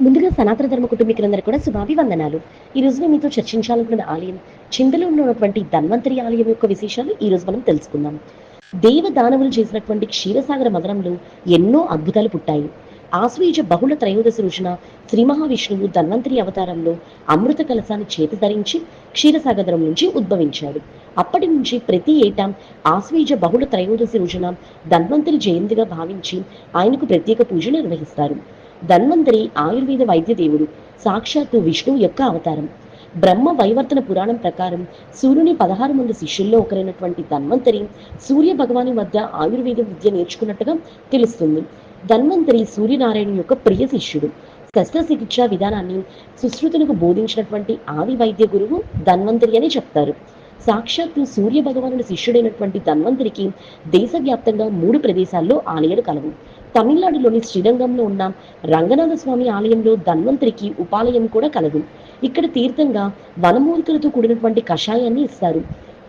ముందుగా సనాతన ధర్మ కుటుంబీకులందరూ కూడా శుభాభివందనాలు. ఈ రోజు నేను మీతో చర్చించాలనుకున్న ఆలయం చింతలో ఉన్నటువంటి ధన్వంతరి ఆలయం యొక్క విశేషాలు ఈ రోజు మనం తెలుసుకుందాం. దేవ దానవులు చేసినటువంటి క్షీరసాగర మదనంలో ఎన్నో అద్భుతాలు పుట్టాయి. ఆశ్వయుజ బహుళ త్రయోదశి రోజున శ్రీ మహావిష్ణువు ధన్వంతరి అవతారంలో అమృత కలశాన్ని చేతి ధరించి క్షీరసాగరం నుంచి ఉద్భవించాడు. అప్పటి నుంచి ప్రతి ఏటా ఆశ్వయుజ బహుళ త్రయోదశి రోజున ధన్వంతరి జయంతిగా భావించి ఆయనకు ప్రత్యేక పూజలు నిర్వహిస్తారు. ధన్వంతరి ఆయుర్వేద వైద్య దేవుడు, సాక్షాత్తు విష్ణువు యొక్క అవతారం. బ్రహ్మ వైవర్తన పురాణం ప్రకారం సూర్యుని 16 మంది శిష్యుల్లో ఒకరైనటువంటి ధన్వంతరి సూర్య భగవాని వద్ద ఆయుర్వేద విద్య నేర్చుకున్నట్టుగా తెలుస్తుంది. ధన్వంతరి సూర్యనారాయణ యొక్క ప్రియ శిష్యుడు. శస్త్రచికిత్సా విధానాన్ని సుశ్రుతులకు బోధించినటువంటి ఆది వైద్య గురువు ధన్వంతరి అని చెప్తారు. సాక్షాత్తు సూర్య భగవానుడి శిష్యుడైనటువంటి ధన్వంతరికి దేశవ్యాప్తంగా 3 ప్రదేశాల్లో ఆలయాలు కలవు. తమిళనాడులోని శ్రీరంగంలో ఉన్న రంగనాథ స్వామి ఆలయంలో ధన్వంతరికి ఉపాలయం కూడా కలదు. ఇక్కడ తీర్థంగా వనమూలికలతో కూడినటువంటి కషాయాన్ని ఇస్తారు.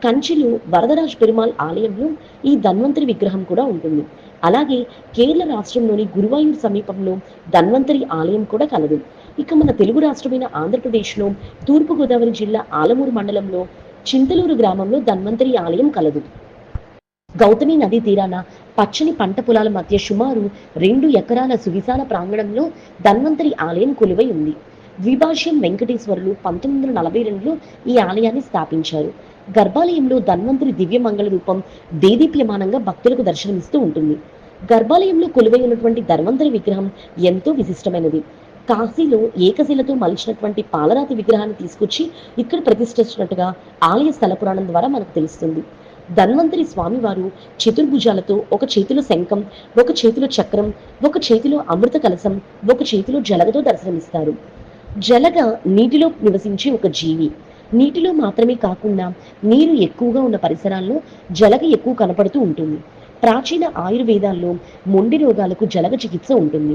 కంచిలో వరదరాజ పెరుమాళ్ ఆలయంలో ఈ ధన్వంతరి విగ్రహం కూడా ఉంటుంది. అలాగే కేరళ రాష్ట్రంలోని గురువాయూర్ సమీపంలో ధన్వంతరి ఆలయం కూడా కలదు. ఇక మన తెలుగు రాష్ట్రమైన ఆంధ్రప్రదేశ్లో తూర్పుగోదావరి జిల్లా ఆలమూరు మండలంలో చింతలూరు గ్రామంలో ధన్వంతరి ఆలయం కలదు. గౌతమి నదీ తీరాన పచ్చని పంట పొలాల మధ్య సుమారు 2 ఎకరాల సువిశాల ప్రాంగణంలో ధన్వంతరి ఆలయం కొలువై ఉంది. ద్విభాష్యం వెంకటేశ్వరులు 1942లో ఈ ఆలయాన్ని స్థాపించారు. గర్భాలయంలో ధన్వంతరి దివ్య మంగళ రూపం దేదీప్యమానంగా భక్తులకు దర్శనమిస్తూ ఉంటుంది. గర్భాలయంలో కొలువై ఉన్నటువంటి ధన్వంతరి విగ్రహం ఎంతో విశిష్టమైనది. కాశీలో ఏకశిలతో మలిచినటువంటి పాలరాతి విగ్రహాన్ని తీసుకొచ్చి ఇక్కడ ప్రతిష్ఠించినట్టుగా ఆలయ స్థల పురాణం ద్వారా మనకు తెలుస్తుంది. ధన్వంతరి స్వామివారు చతుర్భుజాలతో ఒక చేతిలో శంఖం, ఒక చేతిలో చక్రం, ఒక చేతిలో అమృత కలశం, ఒక చేతిలో జలగతో దర్శనమిస్తారు. జలగ నీటిలో నివసించే ఒక జీవి. నీటిలో మాత్రమే కాకుండా నీరు ఎక్కువగా ఉన్న పరిసరాల్లో జలగ ఎక్కువ కనపడుతూ ఉంటుంది. ప్రాచీన ఆయుర్వేదాల్లో మొండి రోగాలకు జలగ చికిత్స ఉంటుంది.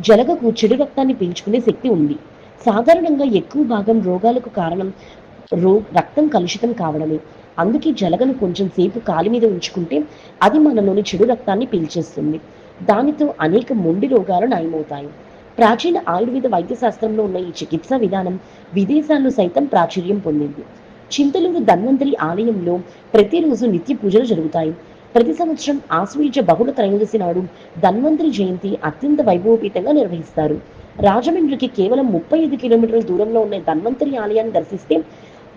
జలగకు చెడు రక్తాన్ని పీల్చుకునే శక్తి ఉంది. సాధారణంగా ఎక్కువ భాగం రోగాలకు కారణం రక్తం కలుషితం కావడమే. అందుకే జలగను కొంచెం సేపు కాలి మీద ఉంచుకుంటే అది మనలోని చెడు రక్తాన్ని పీల్చేస్తుంది. దానితో అనేక మొండి రోగాలు నయమవుతాయి. ప్రాచీన ఆయుర్వేద వైద్య శాస్త్రంలో ఉన్న ఈ చికిత్సా విధానం విదేశాల్లో సైతం ప్రాచుర్యం పొందింది. చింతలూరు ధన్వంతరి ఆలయంలో ప్రతిరోజు నిత్య పూజలు జరుగుతాయి. ప్రతి సంవత్సరం ఆశ్వయుజ బహుళ త్రయోదశి నాడు ధన్వంతరి జయంతి అత్యంత వైభవపేతంగా నిర్వహిస్తారు. రాజమండ్రికి కేవలం 35 కిలోమీటర్ల దూరంలో ఉన్న ధన్వంతరి ఆలయాన్ని దర్శిస్తే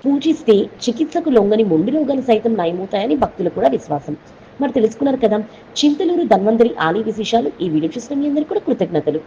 పూజిస్తే చికిత్సకు లొంగని మొండి రోగాలు సైతం నయమవుతాయని భక్తులు కూడా విశ్వాసం. మరి తెలుసుకున్నారు కదా చింతలూరు ధన్వంతరి ఆలయ విశేషాలు. ఈ వీడియో చూసిన మీ అందరికీ కూడా కృతజ్ఞతలు.